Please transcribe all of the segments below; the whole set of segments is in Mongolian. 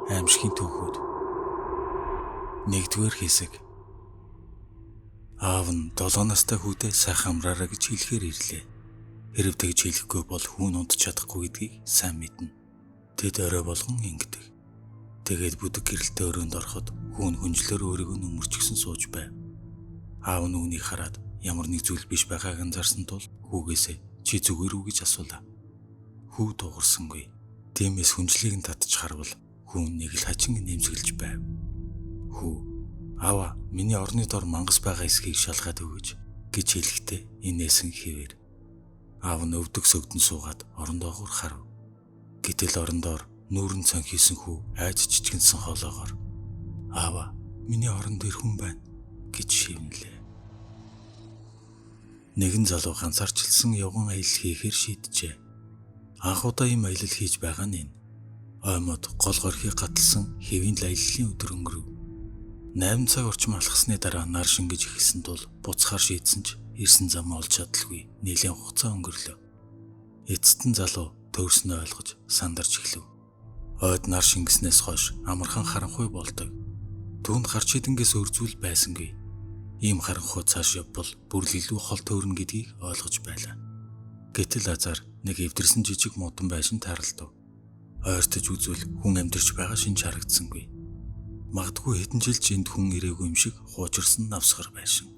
Аимшигын түүхүүд. 1-р хэсэг. Аав нь 7 настай хүүдээ сайхан амраарай гэж хэлэхээр ирлээ. Хэрв тэгж хэлэхгүй бол хүн унтж чадахгүй гэдгийг сайн мэднэ. Тэд орой болгон ингэдэг. Тэгээд бүдэг гэрэлтэй өрөөнд ороход хүн хүнжлээр өөрийгөө нүмерчгсөн сууж байв. Аав нь үүнийг хараад ямар нэг зүйл биш байгааг анзаарсан тул хүүгээсээ чи зүгээр үү гэж асуулаа. Хүү дуугарсангүй. Тиймээс хүнжлийг нь татж харвал хүн нэг л хачин нэмсгэлж байв. Хүү "Аава, миний орны дор мангас байгаа эсхийг шалгаад өгөөч" гэж хэлэхдээ инээсэн хэвээр. Аав нь өвдөг сөгдөн суугаад орон доогуур харав. Гэтэл орон доор нүүрэн цанх хийсэн хүү айж чичгэнсэн хоолоогоор "Аава, миний орон дээр хүн байна" гэж шивнэлээ. Нэгэн залуу ганцаарчилсан явган аялал хийхээр шийджээ. Анх удаа ийм аялал хийж байгаа нь энэ. Оймод гол горхийг гаталсан хэвийн аяллаа өдөр өнгөрөв. 8 цаг орчим алхасны дараа нар шингэж эхэлсэн тул буцахаар шийдсэн ч ирсэн зам олж чадалгүй нэлээд хугацаа өнгөрлөө. Эцэст нь залуу төвөрснөө ойлгож сандарч эхлэв. Ойд нар шингэснээс хойш амархан харанхуй болдог. Түүнд гарч идэнгээс өрзүүл байсангүй. Ийм харанхуй цааш явбал бүр л илүү хол төөрнө гэдгийг ойлгож байлаа. Гэтэл Азар нэг эвдэрсэн жижиг модон байшин тааралдав. Ойртож үзвэл хүн амьдарч байгаа шинж харагдсангүй. Магадгүй хэдэн жил ч энд хүн ирээгүй юм шиг хуучирсан навсгар байшин.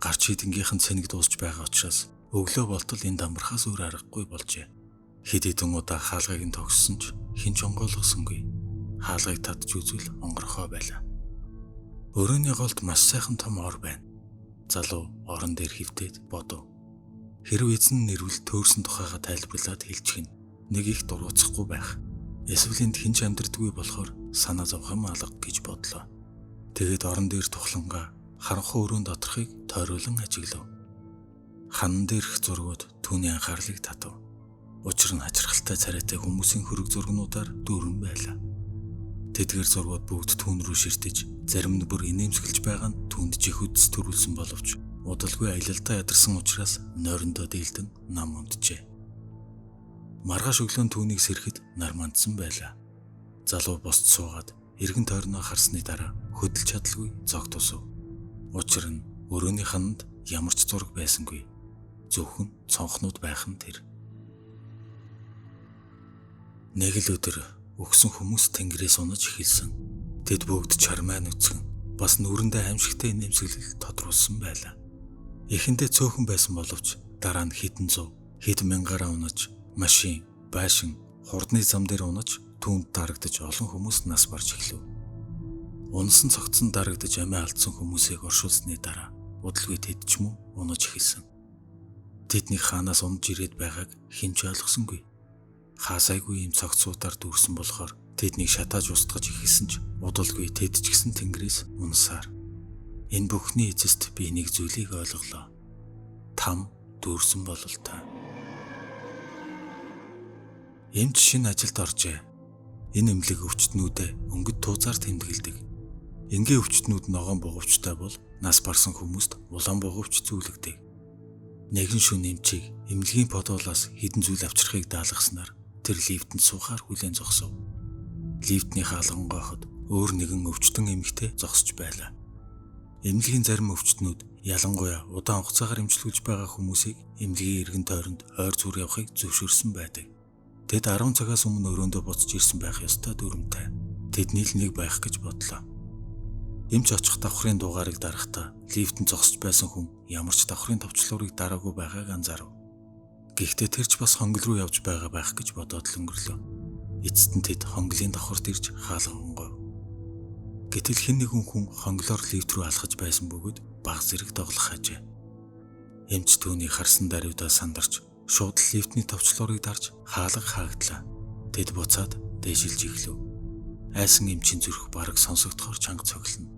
Гарч идэнгийнх нь цэник дуусч байгаа учраас өглөө болтол энд амархаас өөр аргагүй болжээ. Хэд хэдэн удаа хаалгыг нь тогссон ч хэн ч онгойлгосонгүй. Хаалгыг татж үзвэл онгорхоо байлаа. Өрөөний голд маш сайхан том ор байна. Залуу орон дээр хөвтөд бодов. Хэрв эзэн нэрвэл төөрсөн тухайга тайлбарлаад хэлчихнэ. Нэг их дурууцахгүй байх. Эсвэл энд хэн ч амьдрдаггүй болохоор санаа зовх юм алга гэж бодлоо. Тэгээд орон дээр тухлангаа харанхуй өрөөнд доторхыг тойруулан ажиглав. Ханан дээрх зургууд түүний анхаарлыг татав. Учир нь хачирхалтай царайтай хүмүүсийн хөрөг зургнуудаар дүүрэн байлаа. Тэдгээр зургууд бүгд түүн рүү ширтэж, зарим нь бүр инээмсэглэж байгаа нь түүнд жихүдс төрүүлсэн боловч удалгүй аялалдаа ядарсан учраас нойрондоо дийлдэн нам унджээ. Маргааш өглөө түүнийг сэрхэд нар мандсан байлаа. Залуу босд суугаад эргэн тойрноо харсны дараа хөдөлж чадалгүй зогтосов. Учир нь өрөөний хананд ямар ч зураг байсангүй. Зөвхөн цонхнууд байх нь тэр. Нэг л өдөр өгсөн хүмүүс тэнгэрээс унаж эхэлсэн. Тэд бүгд чармай нүцгэн бас нүрэндээ аимшигтай нэмсэглэл тодруулсан байлаа. Эхэндээ цөөхөн байсан боловч дараа нь хэдэн зув, хэд мянгаараа унаж машин, байшин, хурдны зам дээр унаж түүнд дарагдаж олон хүмүүс нас барж эхлэв. Унсан цогцсон дарагдаж амиа алдсан хүмүүсийг оршуулсны дараа удалгүй тэд ч мөн унаж эхэлсэн. Тэдний хаанаас унаж ирээд байгааг хэн ч ойлгосонгүй. Хаасайгүй юм цогцсуудаар дүүрсэн болохоор тэднийг шатааж устгаж эхэлсэн ч удалгүй тэд ч гэсэн тэнгэрээс унсаар. Энэ бүхний эцэст би нэг зүйлийг ойлголоо. Там дүүрсэн бололтой. Эмч шинэ ажилд оржээ. Энэ эмнэлэг өвчтнүүдэд өнгөт туузаар тэмдэглэдэг. Энгийн өвчтнүүд ногоон бугавчтай бол нас барсан хүмүүст улаан бугавч зүүлэгдэг. Нэгэн шөнө эмчийг эмнэлгийн подолоос хідэн зүйл авчрахыг даалгаснаар тэр лифтэнд суухаар хүлээн зогсов. Лифтний хаалган гойход өөр нэгэн өвчтөн эмэгтэй зогсож байлаа. Эмнэлгийн зарим өвчтнүүд ялангуяа удаан хугацаагаар эмчилгүүлж байгаа хүмүүсийг эмнэлгийн эргэн тойронд ойр зур явахыг зөвшөөрсөн байдаг. Тэд 10 цагаас өмнө өрөөндөө буцаж ирсэн байх ёстой дүрмтэй. Тэдний л нэг байх гэж бодлоо. Эмч очих давхрын дугаарыг дарахдаа лифтэнд зогсож байсан хүн ямар ч давхрын товчлуурыг дараагүй байгааг анзаарав. Гэхдээ тэр ч бас хонгол руу явж байгаа байх гэж бодоод л өнгөрлөө. Эцэст нь тэд хонголын давхарт ирж хаалган гойв. Гэтэл хэн нэгэн хүн хонглоор лифт рүү алхаж байсан бөгөөд баг зэрэг доглох хажээ. Эмч түүнийг харсан даруйдаа сандарч шууд лифтний товчлуурыг дарж хаалга хаагдлаа. Тэд буцаад дээшилж эхлэв. Айсан эмчийн зүрх бараг сонсогдохоор чанга цоглоно.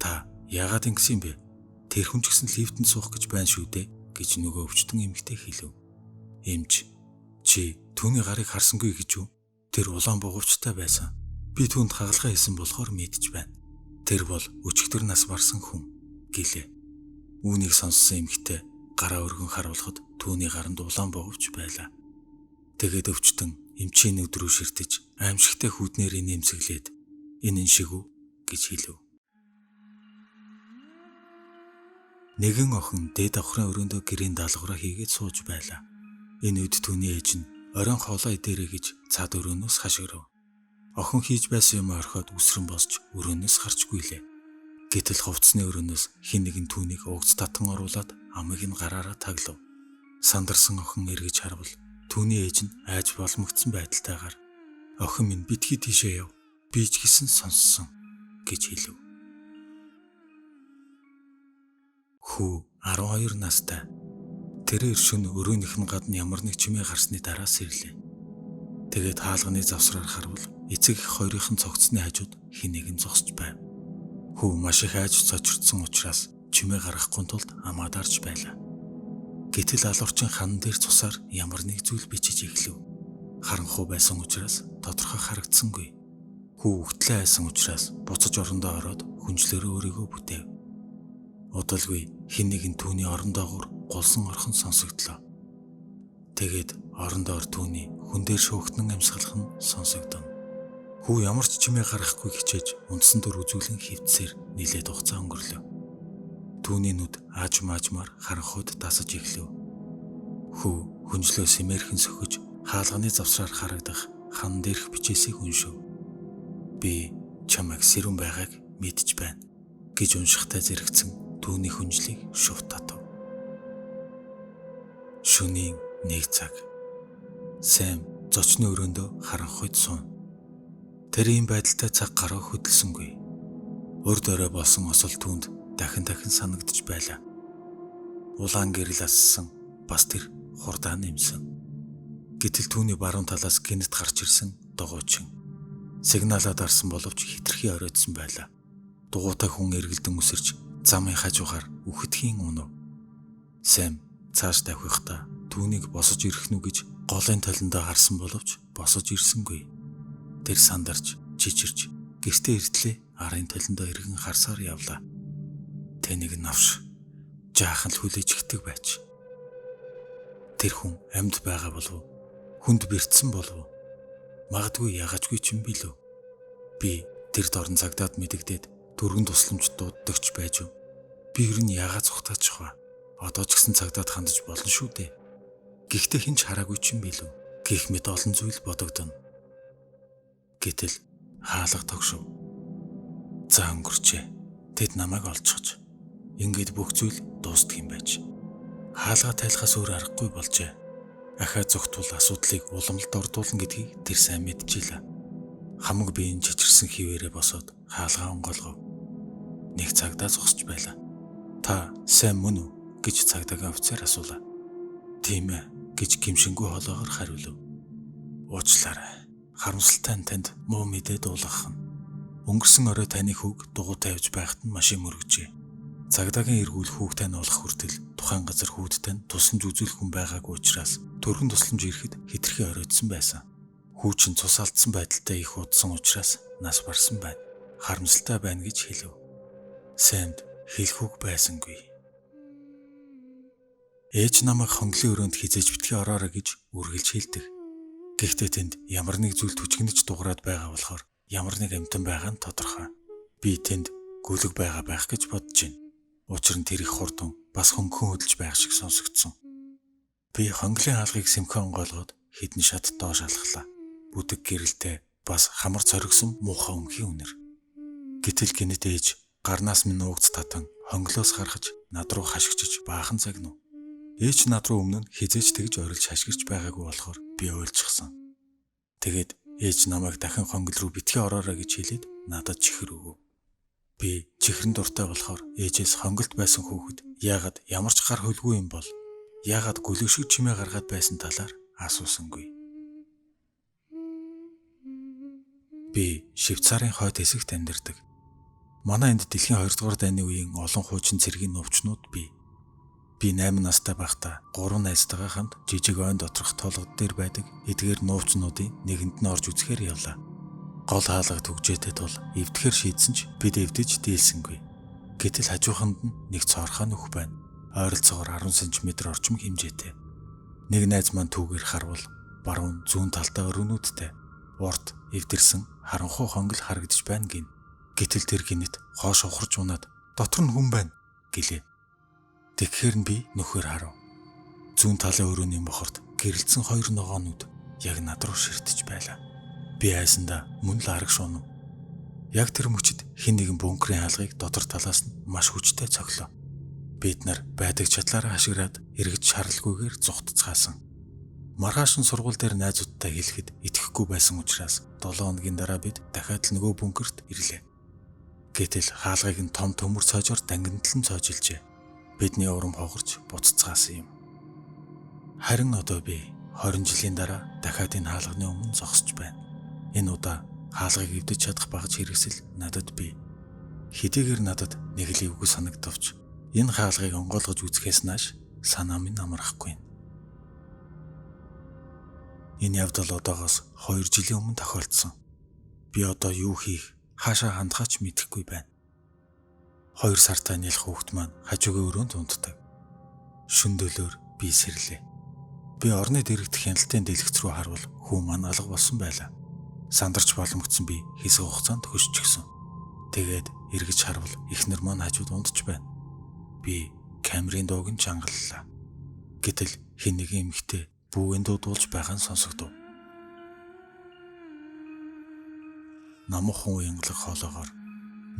Та яагаад ингэсэн бэ? Тэр хүн ч гэсэн лифтэнд суух гэж байна шүү дээ гэж нөгөө өвчтөн эмэгтэй хэлв. Эмч чи түүний гарыг харсангүй гэж үү? Тэр улаан бугавчтай байсан. Би түүнд хагалгаа хийсэн болохоор мэдж байна. Тэр бол өчигдөр нас барсан хүн гэлээ. Үүнийг сонссон эмэгтэй гараа өргөн харуулхад түүний гаранд улаан бугавч байлаа. Тэгээд өвчтөн эмчийн нүд рүү ширтэж аимшигтай хүүднээр нэмсэглээд энэ шиг үү гэж хэлв. Нэгэн охин дээд давхрын өрөөндөө гэрийн даалгавраа хийгээд сууж байлаа. Энэ үед түүний ээж нь оройн хоолоо идэрэй гэж цаад өрөөнөөс хашгирав. Охин хийж байсан юм орхиод үсрэн босч өрөөнөөс гарчгүй лээ. Гэтэл хувцсны өрөөнөөс хэн нэгэн түүнийг угц татан оруулаад амыг нь гараараа таглав. Сандарсан охин эргэж харвал түүний ээж нь айж боломгдсон байдалтайгаар "Охин минь битгий тийшээ яв. Би ч гэсэн сонссон" гэж хэлв. Хүү 12 настай. Тэрээр шөнө өрөөнийх нь гадна ямар нэг чимээ гарсны дараа сэрлээ. Тэгээд хаалганы завсраар харвал эцэг эх хоёрын цогцсны хажууд хэн нэгэн зогсож байв. Хүү маш их айж цочрдсон учраас чимээ гаргахгүй тулд амаа дарж байлаа. Гэтэл алуурчин хан дээр цусаар ямар нэг зүйл бичиж эхлэв. Харанхуй байсан учраас тодорхой харагдсангүй. Хүү өгтлээ айсан учраас буцаж орондоо ороод хүнжлөрөө өөрийгөө бүтээв. Удалгүй хэн нэгэн түүний орон доогуур гулсан орхон сонсогдлоо. Тэгээд орон доор түүний хүн дээр шүүхтэн амьсгалах нь сонсогдов. Хүү ямар ч чимээ гаргахгүй хичээж үндсэн дөр үзүүлэн хөвцсээр нилээд хугацаа өнгөрлөв. Түүний нүд аажмаажмаар харанхуйд дасаж эхлэв. Хүү хүнжлөө сэмээрхэн сөхөж хаалганы завсраар харагдах хан дээрх бичээсийг уншив. "Би чамайг сэрүүн байгааг мэдж байна" гэж уншихтай зэрэгцэн түүний хүнжлийг шувт татав. Шөнийн 1 цаг. Сэм зочны өрөөндөө харанхуйд сууна. Тэр ийм байдалтай цаг гараа хөдөлсөнгүй. Урд орой болсон осол түүнд дахин санагдж байлаа. Улаан гэрэл ассан, бас тэр хурдаа нэмсэн. Гэтэл түүний баруун талаас гинэт гарч ирсэн дугуйчин. Сигналаа дарсан боловч хитрхи оройтсон байлаа. Дугуйтай хүн эргэлдэн үсэрч замын хажуугаар үхэтхийн унав. Сэм цааш давхихдаа түүнийг босож ирэх нү гэж голын таландаа харсан боловч босож ирсэнгүй. Тэр сандарч, чичирч, гэртээ иртлээ арын таландаа эргэн харсаар явлаа. Тэнийг навш жаахан л хүлээж ихдэг байж. Тэр хүн амьд байгаа болов, хүнд бэртсэн болов, магадгүй ягажгүй ч юм билүү. Би тэр дорн цагдаад мэдэгдээд дөрвөн тусламж дууддагч байж юу. Би ер нь ягаа цухтаачих вэ? Одоо ч гэсэн цагдаад хандаж болно шүү дээ. Гэхдээ хэн ч хараагүй ч юм билүү. Гэх мэт олон зүйл бодогдоно. Гэтэл хаалга тогшов. За өнгөрчээ. Тэд намайг олцгож. Ингээд бүх зүйл дуустдаг юм байж. Хаалга тайлахаас өөр аргагүй болжээ. Ахаа зүгтвэл асуудлыг уламжлалд ордуулна гэдгийг тэр сайн мэдчихлээ. Хамаг биеийн чичирсэн хിവэрээ босоод хаалгаа онгоолгов. Нэг цагдаа зогсож байлаа. "Та сайн мөн үү?" гэж цагдаагийн офицер асуулаа. "Тийм ээ" гэж гимшингүй хоолоогоор хариулв. "Уучлаарай. Харамсалтай нь танд муу мэдээ дуулгах нь. Өнгөрсөн орой таны хүүг дугуй тавьж байхад нь машин мөрөгжээ. Цагдаагийн эргүүл хүүг тань олох хүртэл тухайн газар хүүд тань тусламж үзүүлэх хүн байгаагүй учраас төрхөн тусламж ирэхэд хитрхи оройтсон байсан. Хүү чинь цус алдсан байдалтай их удсан учраас нас барсан байна. Харамсалтай байна" гэж хэлв. Сэмд хэлэх үг байсангүй. Ээж намайг хонглын өрөөнд хизээж битгий ороорой гэж үргэлж хэлдэг. Гэхдээ тэнд ямар нэг зүйл түчгэнэж дуграад байгаа болохоор ямар нэг амьтан байгаа нь тодорхой. Би тэнд гүлэг байгаа байх гэж бодож байна. Учир нь тэр их хурдан бас хөнгөн хөдөлж байх шиг сонсогдсон. Би хонглын хаалгыг сэмхэн онгойлгоод хідэн шат доош алхлаа. Бүдэг гэрэлтэй бас хамар цоригсон муухай өмхийн үнэр. Гэтэл гинэт ээж гарнаас минь уугц татан хонглоос гаргаж над руу хашгичиж баахан загнав. Ээж над руу өмнө нь хизээч тэгж орилж хашгирч байгаагүй болохоор би уйлчихсан. Тэгээд ээж намайг дахин хонгол руу битгий ороорой гэж хэлээд надад чихэр өгөв. Би чихрэн дуртай болохоор ээжээс хонголд байсан хүүхэд яагаад ямар ч гар хөлгүй юм бол яагаад гөлөг шиг чимээ гаргаад байсан талаар асуусангүй. Би Швейцарын хойд хэсэгт амьдардаг. Манай энд дэлхийн 2 дугаар дайны үеийн олон хуучин цэргийн новчнууд бий. Би 8 настай байхдаа 3 найзтайгаа хамт жижиг ойн доторх толгод дээр байдаг эдгээр нууцнуудын нэгэнд нь орж үзэхээр явлаа. Гол хаалга түгжээтэй тул эвдэхэр шийдсэн ч бид эвдэж дийлсэнгүй. Гэтэл хажууханд нь нэг цоорхоо нөх байна. Ойролцоогоор 10 см орчим хэмжээтэй. Нэг найз маань түүгээр харвал баруун зүүн талдаа өрөөнүүдтэй урд эвдэрсэн харанхуй хонгил харагдаж байна гин. Гэтэл тэр гинэт хоош ухарж унаад дотор нь хүн байна гэлээ. Тэгэхээр нь би нөхөр харав. Зүүн талын өрөөний мохорт гэрэлцсэн хоёр ногоонууд яг над руу ширтэж байлаа. Би айсандаа мөн л арагш унав. Яг тэр мөчид хэн нэгэн бункерийн хаалгыг дотор талаас нь маш хүчтэй цоглоо. Бид нар байдаг чадлаараа хашгираад эргэж шаралгүйгээр зүхтцгаасан. Маргааш нь сургууль дээр найзуудтай хэлэхэд итгэхгүй байсан учраас 7 хоногийн дараа бид дахиад л нөгөө бункерт ирлээ. Гэтэл хаалгыг нь том төмөр цоожоор дангиндлан цоожилжээ. Бидний урам хохорч буццгаасан юм. Харин одоо би 20 жилийн дараа дахиад энэ хаалганы өмнө зогсож байна. Энэ удаа хаалгыг эвдэж чадах багж хэрэгсэл надад бий. Хэдийгээр надад нэг л эвгүй санагдавч энэ хаалгыг онгойлгож үзэхээс нааш санаа минь амархгүй. Энэ явдал одоогоос 2 жилийн өмнө тохиолдсон. Би одоо юу хийх, хаашаа хандхаач мэдэхгүй байна. 2 сартаа нялх хүүхэд маань хажуугийн өрөөнд унтдаг. Шүн дөлөөр би сэрлээ. Би орны дэрэгдэх хяналтын дэлгэц рүү харвал хүү маань алга болсон байлаа. Сандарч боломгдсон би хэсэг хугацаанд хөшчихсөн. Тэгээд эргэж харвал эхнэр маань хажууд унтж байна. Би камерын дууг нь чангаллаа. Гэтэл хэн нэгэн эмэгтэй бүүгийн дуудуулж байгаа нь сонсогдов. Намхан уянгалаг хоолоогоор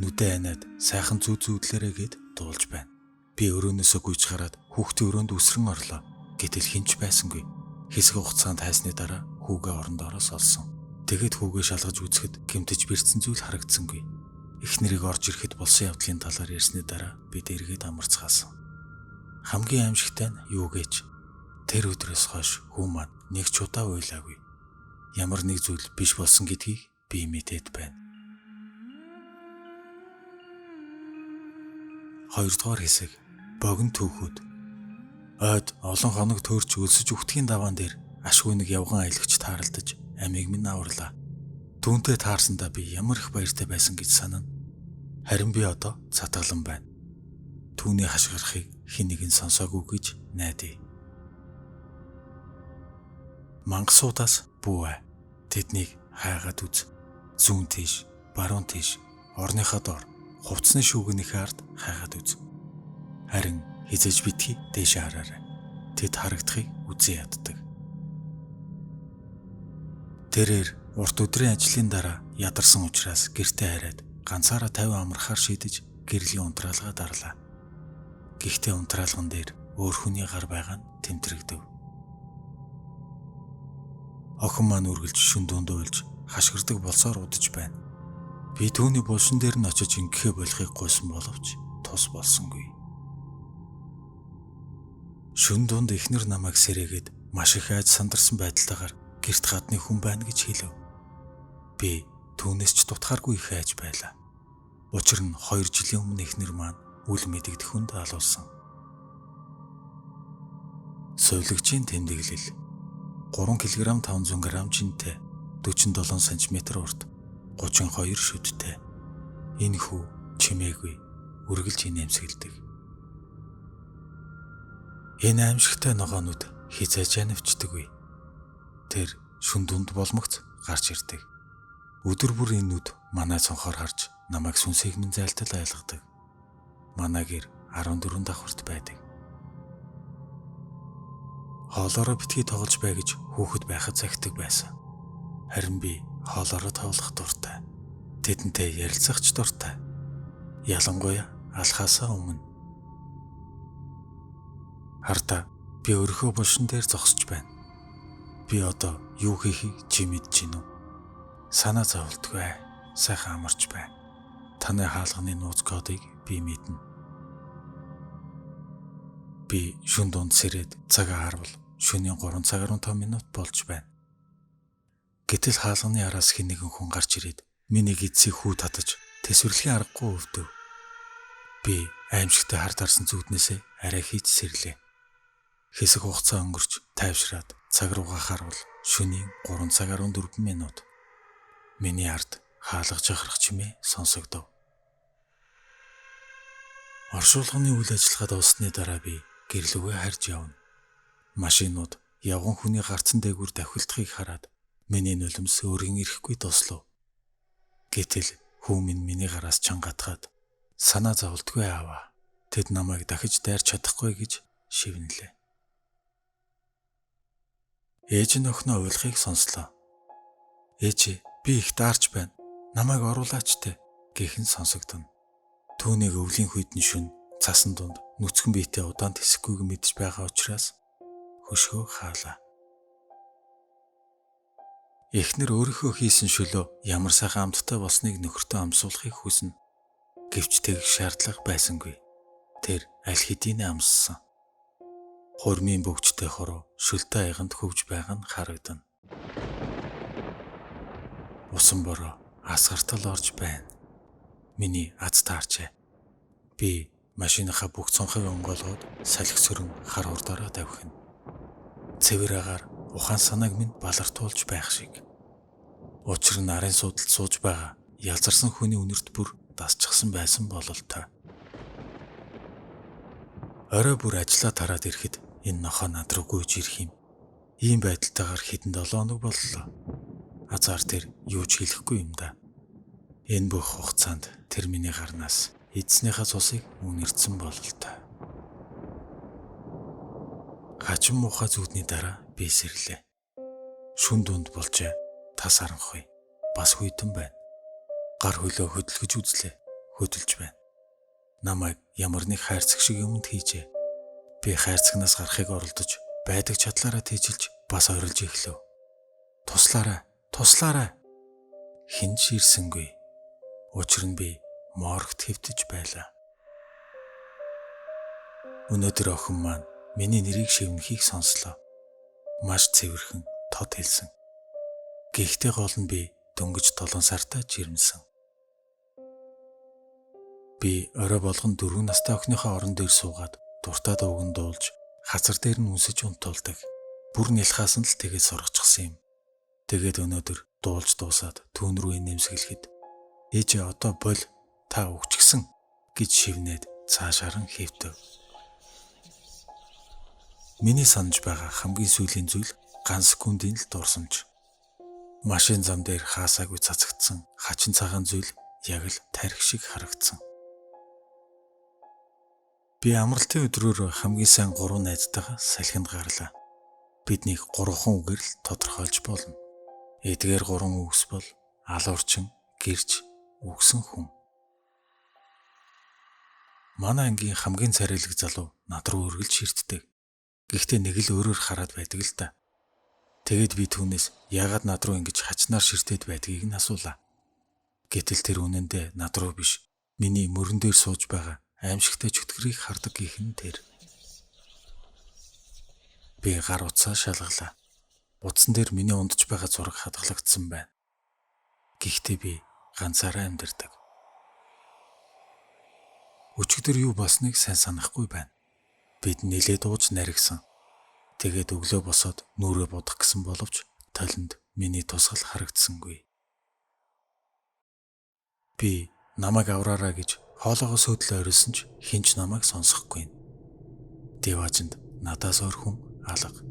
нүдэ анаад сайхан зүүдлээрээ гэд дуулж байна. Би өрөөнөөсөө гүйж гараад хүүхдийн өрөөнд үсрэн орлоо. Гэтэл хинч байсангүй. Хэсэг хугацаанд хайсны дараа хүүгээ орондоороос олсон. Тэгээд хүүгээ шалгаж үзэхэд гэмтэж бэрцсэн зүйл харагдсангүй. Эхнэрийг орж ирэхэд болсон явдлын талаар ярьсны дараа бид эргээд амарцгаасан. Хамгийн аимшигтай нь юу гэж тэр өдрөөс хойш хүү маань нэг ч удаа уйлаагүй. Ямар нэг зүйл биш болсон гэдгийг би мэдээд байна. 2 дугаар хэсэг. Богино түүхүүд. Ойд олон хоног төрж өлсөж үхтгийн даваан дээр ашгүй нэг явган аялагч тааралдаж амийг минь аварлаа. Түүнтэй таарсандаа би ямар их баяртай байсан гэж санана. Харин би одоо цатгалан байна. Түүний хашгирахыг хэн нэгэн сонсоогүй гэж найдаа. Мангасуудаас бүү. Тэднийг хайгаад үз. Зүүн тийш, баруун тийш, орныхаа дор, хувцсны шүүгнийхээ ард хайгаад үз. Харин хизээж битгий дээшээ хараарай. Тэд харагдахыг үзэн яддаг. Тэрээр урт өдрийн ажлын дараа ядарсан учраас гэртээ хараад ганцаараа 50 амархаар шийдэж гэрлийн унтраалгаа дарлаа. Гэхдээ унтраалган дээр өөр хүний гар байгаа нь тэмдрэгдэв. Охин маань үргэлж шүн дунд уйлж хашгирдаг болсоор удаж байна. Би түүний булшин дээр нь очиж ингэхэ болохыг гуйсан боловч тус болсонгүй. Шүн дунд эхнэр намайг сэрээгээд маш их айж сандарсан байдалтайгаар гэрт гадны хүн байна гэж хэлв. Би түүнээс ч дутхааргүй их айж байлаа. Учир нь 2 жилийн өмнө эхнэр маань үл мэдэгдэх хүнд алуулсан. Сувилагчийн тэмдэглэл 3 кг 500 г жинтэй, 47 см урт, 32 шүдтэй. Энэ хүү чимээгүй, үргэлж инээмсэглэдэг. Энэ аимшигтай ногоонууд хизээж анивчдаггүй. Тэр шүн дунд болмогц гарч ирдэг. Өдөр бүр энэ нүд манай цонхоор харж намайг сүнсийг минь зайлтал айлгадаг. Манай гэр 14 давхарт байдаг. Хоолоороо битгий тоглож бай гэж хүүхэд байхад захидаг байсан. Харин би хоолоороо тоглох дуртай. Тэдэнтэй ярилцах ч дуртай. Ялангуяа алхаасаа өмнө. Хардаа би өөрийнхөө булшин дээр зогсож байна. Би одоо юу хийхийг чи мэдэж гинүү. Санаа зовлтгүй. Сайхан амарч бай. Таны хаалганы нууц кодыг би мэднэ. Би шүн дунд сэрээд цагаа харвал шөнийн 3 цаг 15 минут болж байна. Гэтэл хаалганы араас хэн нэгэн хүн гарч ирээд миний эцсийг хүү татаж тэсвэрлэхийн аргагүй өвдөв. Би аимшигтай хард харсан зүуднээсээ арай хийж сэрлээ. Хэсэг хугацаа өнгөрч тайвшраад цаг руугаа харвал шөнийн 3 цаг 14 минут. Миний ард хаалгаж ахрах чимээ сонсогдов. Оршуулганы үйл ажиллагаа дуусны дараа би гэрлүүгээ харж явна. Машинууд явган хүний гарцан дээгүүр давхилдахыг хараад миний нулимс өөрийн ирэхгүй дуслав. Гэтэл хүү минь миний гараас чангатгаад санаа зовлтгүй ааваа. Тэд намайг дахиж дайрч чадахгүй гэж шивнэлээ. Ээж нь охиноо уйлахыг сонслоо. Ээж, би их даарч байна. Намайг оруулаач те гэхэн сонсогдоно. Түүнийг өвлийн хүйтэн шүн цасан дунд нүцгэн биетээ удаан тэсэхгүйг мэдж байгаа учраас хөшгөө хаалаа. Эхнэр өөрийнхөө хийсэн шөлөө ямар сайхан амттай болсныг нөхөртөө амсуулахыг хүснэ. Гэвч тэгэх шаардлага байсангүй. Тэр аль хэдийн амссан. Хурмын бөгжтэй хороо шөлтэй аяганд хөвж байгаа нь харагдана. Усан бороо асгартал орж байна. Миний аз таарчээ. Би машиныхаа бүх цонхыг онгойлгоод салхи сөрөн хар хурдаараа давхина. Цэвэр агаар ухаан санааг минь балартуулж байх шиг. Учир нь арын суудалд сууж байгаа ялзарсан хүний үнэрт бүр дасчихсан байсан бололтой. Орой бүр ажиллаа тараад ирэхэд энэ нохоо над руу гүйж ирэх юм. Ийм байдалтайгаар хэдэн 7 хоног боллоо. Азар тэр юу ч хэлэхгүй юм да. Энэ бүх хугацаанд тэр миний гарнаас эзнийхээ цусыг үнэрсэн бололтой. Хажим муухай зүудний дараа би сэрлээ. Шүн дунд болжээ. Тас харанхуй. Бас хүйтэн байна. Гар хөлөө хөдөлгөж үзлээ. Хөдөлж байна. Намайг ямар нэг хайрцаг шиг юмд хийжээ. Би хайрцагнаас гарахыг оролдож байдаг чадлаараа тэжилж бас орилж эхлэв. Туслаарай, туслаарай. Хэн ч ирсэнгүй. Учир нь би моргт хэвтэж байлаа. Өнөөдөр охин маань миний нэрийг шивнэхийг сонслоо. Маш цэвэрхэн тод хэлсэн. Гэхдээ гол нь би дөнгөж 7 сартай жирэмсэн. Би орой болгон 4 настай охиныхоо орон дээр суугаад дуртай дууган дуулж хазар дээр нь үнсэж унтуулдаг. Бүр нялхаас нь л тэгээд сургачихсан юм. Тэгээд өнөөдөр дуулж дуусаад түүн рүү нэмсгэлэхэд ээжээ одоо бол та өгчгсөн гэж шивнээд цаашааран хэвтэв. Миний санаж байгаа хамгийн сүүлийн зүйл ганц секундын л дурсамж. Машин зам дээр хаасаагүй цацагдсан хачин цагаан зүйл яг л тархи шиг харагдсан. Би амралтын өдрөөр хамгийн сайн 3 найзтайгаа салхинд гарлаа. Биднийг 3 үгээр л тодорхойлж болно. Эдгээр 3 үгс бол алуурчин, гэрч, үгсэн хүн. Манай ангийн хамгийн царайлаг залуу над руу өргөлж ширтдэг. Гэхдээ нэг л өөрөөр хараад байдаг л да. Тэгээд би түүнээс яагаад над руу ингэж хачнаар ширтээд байдгийг нь асуулаа. Гэтэл тэр үнэндээ над руу биш, миний мөрөн дээр сууж байгаа аимшигтай чөтгөрийг хардаг гихэн тэр. Би гар утсаа шалгалаа. Утсан дээр миний ундж байгаа зураг хадгалагдсан байна. Гэхдээ би ганцаараа амьдардаг. Өчигдөр юу болсныг сайн санахгүй байна. Бид нэлээд ууж наригсан. Тэгээд өглөө босоод нүрээ будах гэсэн боловч талинд миний тусгал харагдсангүй. Би намайг авраарай гэж хоолоогоо сөөдөл орилсон ч хэн ч намайг сонсохгүй. Дэважинд надаас өөр хүн алга.